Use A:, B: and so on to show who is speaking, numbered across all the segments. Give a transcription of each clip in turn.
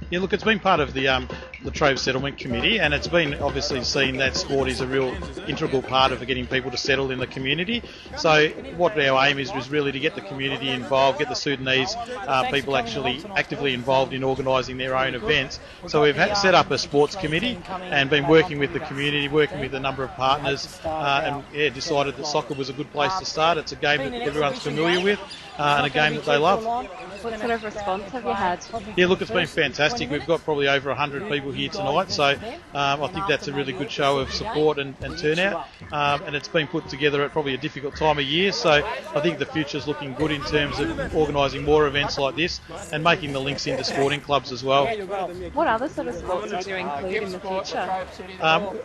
A: Yeah, look, it's been part of the Latrobe Settlement Committee, and it's been obviously seen that sport is a real integral part of getting people to settle in the community. So what our aim is really to get the community involved, get the Sudanese people actually actively involved in organising their own events. So we've set up a sports committee and been working with the community, working with a number of partners, and decided that soccer was a good place to start. It's a game that everyone's familiar with and a game that they love.
B: What sort of response have you had?
A: Yeah, look, it's been fantastic. We've got probably over 100 people here tonight, so I think that's a really good show of support and turnout. And it's been put together at probably a difficult time of year, so I think the future's looking good in terms of organising more events like this and making the links into sporting clubs as well.
B: What other sort of sports would you include in the future?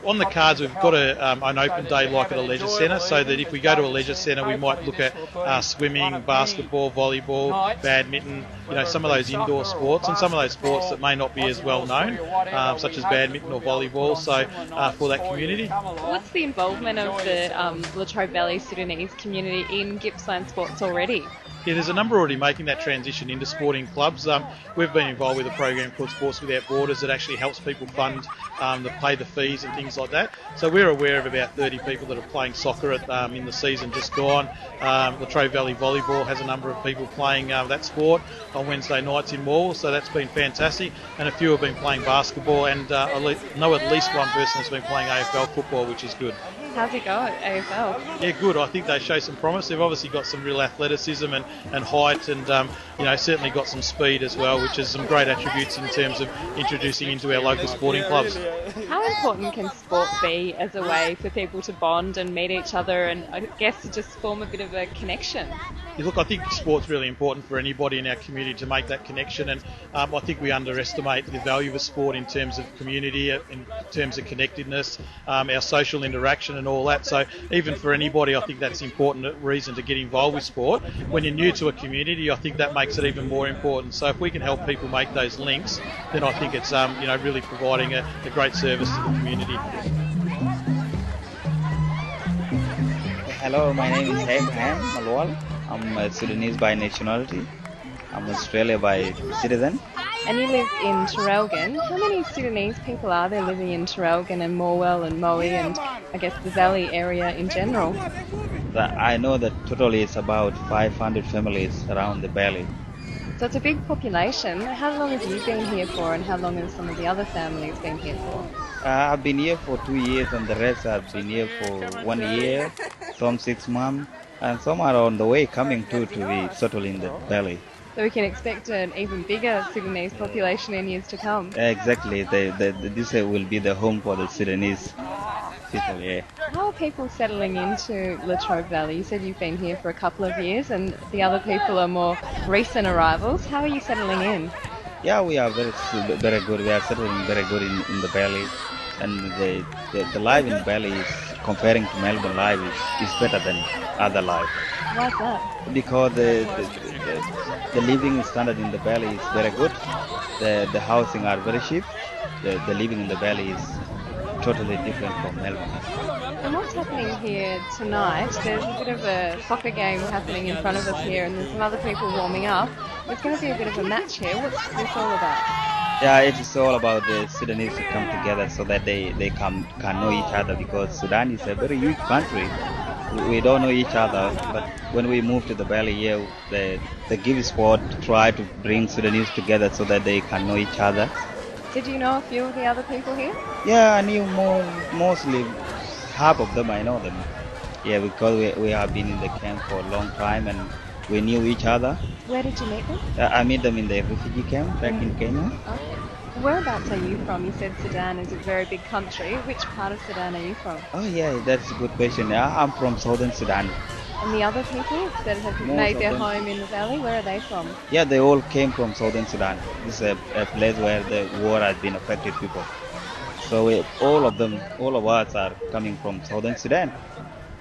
A: On the cards, we've got an open day like at a leisure centre, so that if we go to a leisure centre, we might look at swimming, basketball, volleyball, badminton, some of those indoor sports, and some of those sports that may not be as well known, such as badminton or volleyball, so for that community.
B: What's the involvement of the Latrobe Valley Sudanese community in Gippsland sports already?
A: Yeah, there's a number already making that transition into sporting clubs. We've been involved with a program called Sports Without Borders that actually helps people fund pay the fees and things like that. So we're aware of about 30 people that are playing soccer in the season just gone. Latrobe Valley Volleyball has a number of people playing that sport on Wednesday nights in Wall, so that's been fantastic. And a few have been playing basketball, and I know at least one person has been playing AFL football, which is good.
B: How's it go at AFL?
A: Yeah, good. I think they show some promise. They've obviously got some real athleticism and height, and certainly got some speed as well, which is some great attributes in terms of introducing into our local sporting clubs.
B: How important can sport be as a way for people to bond and meet each other, and I guess just form a bit of a connection?
A: Yeah, look, I think sport's really important for anybody in our community to make that connection, and I think we underestimate the value of sport in terms of community, in terms of connectedness, our social interaction and all that. So even for anybody, I think that's an important reason to get involved with sport. When you're new to a community, I think that makes it even more important. So if we can help people make those links, then I think it's really providing a great service to the community.
C: Hello, my name is Abraham Malwal. I'm a Sudanese by nationality. I'm Australian by citizen.
B: And you live in Traralgon. How many Sudanese people are there living in Traralgon and Morwell and Moe and I guess the Valley area in general?
C: I know that totally it's about 500 families around the valley.
B: So it's a big population. How long have you been here for, and how long have some of the other families been here for?
C: I've been here for 2 years, and the rest have been here for 1 year, some 6 months, and some are on the way coming to be settled in the valley.
B: So we can expect an even bigger Sudanese population in years to come.
C: Exactly. This will be the home for the Sudanese people, yeah.
B: How are people settling into Latrobe Valley? You said you've been here for a couple of years and the other people are more recent arrivals. How are you settling in?
C: Yeah, we are very good. We are settling very good in the valley. And the life in the valley is, comparing to Melbourne life, is better than other life.
B: Why is that?
C: Because the living standard in the valley is very good. The housing are very cheap. The living in the valley is totally different from Melbourne.
B: And what's happening here tonight? There's a bit of a soccer game happening in front of us here, and there's some other people warming up. There's going to be a bit of a match here. What's this all about?
C: Yeah, it is all about the Sudanese to come together so that they can know each other, because Sudan is a very huge country. We don't know each other, but when we moved to the valley here, the GippSport try to bring Sudanese together so that they can know each other.
B: Did you know a few of the other people here?
C: Yeah, I knew mostly half of them. I know them. Yeah, because we have been in the camp for a long time and we knew each other.
B: Where did you meet them?
C: I met them in the refugee camp back in Kenya.
B: Okay. Whereabouts are you from? You said Sudan is a very big country. Which part of Sudan are you from?
C: Oh yeah, that's a good question. Yeah, I'm from southern Sudan.
B: And the other people that have made their home in the valley, where are they from?
C: Yeah, they all came from southern Sudan. This is a place where the war has been affected people. So all of us are coming from southern Sudan.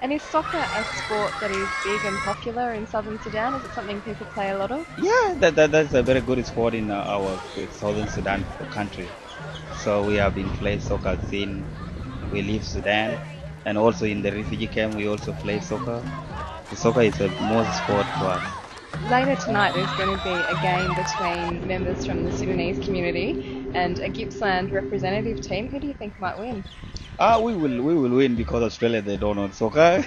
B: And is soccer a sport that is big and popular in southern Sudan? Is it something people play a lot of?
C: Yeah, that's a very good sport in our southern Sudan country. So we have been playing soccer since we leave Sudan, and also in the refugee camp we also play soccer. The soccer is the most sport to us.
B: later tonight there's going to be a game between members from the Sudanese community and a Gippsland representative team. Who do you think might win?
C: We will win because Australia they don't know soccer.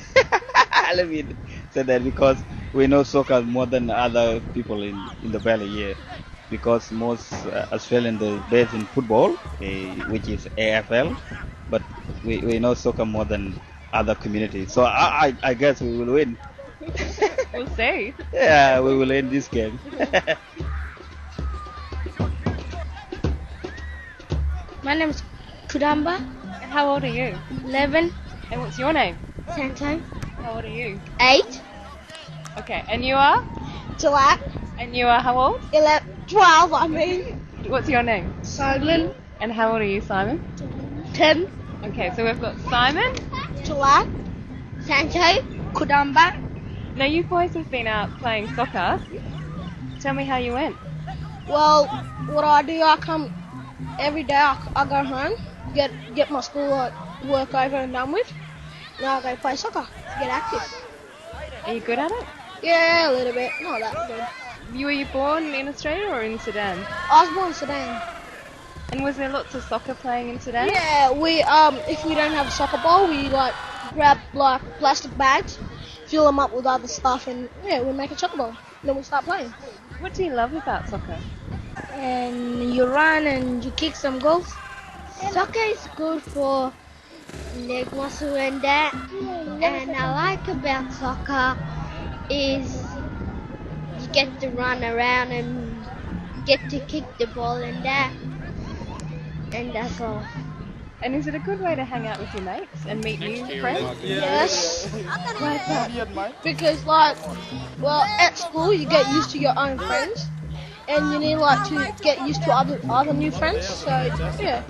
C: Let me say that because we know soccer more than other people in the valley here. Because most Australians are based in football, which is AFL, but we know soccer more than other communities. So I guess we will win.
B: We'll see.
C: Yeah, we will win this game.
D: My name is Kudamba,
B: And how old are you?
D: 11,
B: And what's your name?
D: Santo,
B: How old are you?
D: 8,
B: Okay, and you are?
D: Jalak,
B: And you are how old?
D: 11, 12, I mean,
B: What's your name?
D: Simon,
B: And how old are you, Simon?
D: 10,
B: Okay, so we've got Simon.
D: Jalak, Santo, Kudamba.
B: Now you boys have been out playing soccer. Tell me how you went.
D: Well, what I do, I come every day, I go home, get my school work over and done with, now I go play soccer to get active.
B: Are you good at it?
D: Yeah, a little bit, not that good.
B: Were you born in Australia or in Sudan?
D: I was born in Sudan.
B: And was there lots of soccer playing in Sudan?
D: Yeah, we if we don't have a soccer ball, we grab plastic bags, fill them up with other stuff, and yeah, we make a soccer ball. Then we start playing.
B: What do you love about soccer?
D: And you run and you kick some goals. Soccer is good for leg muscle and that. And I like about soccer is you get to run around and get to kick the ball and that. And that's all.
B: And is it a good way to hang out with your mates and meet new friends?
D: Yes.
B: Why is that?
D: Because at school you get used to your own friends, and you need to get used to other new friends. So yeah.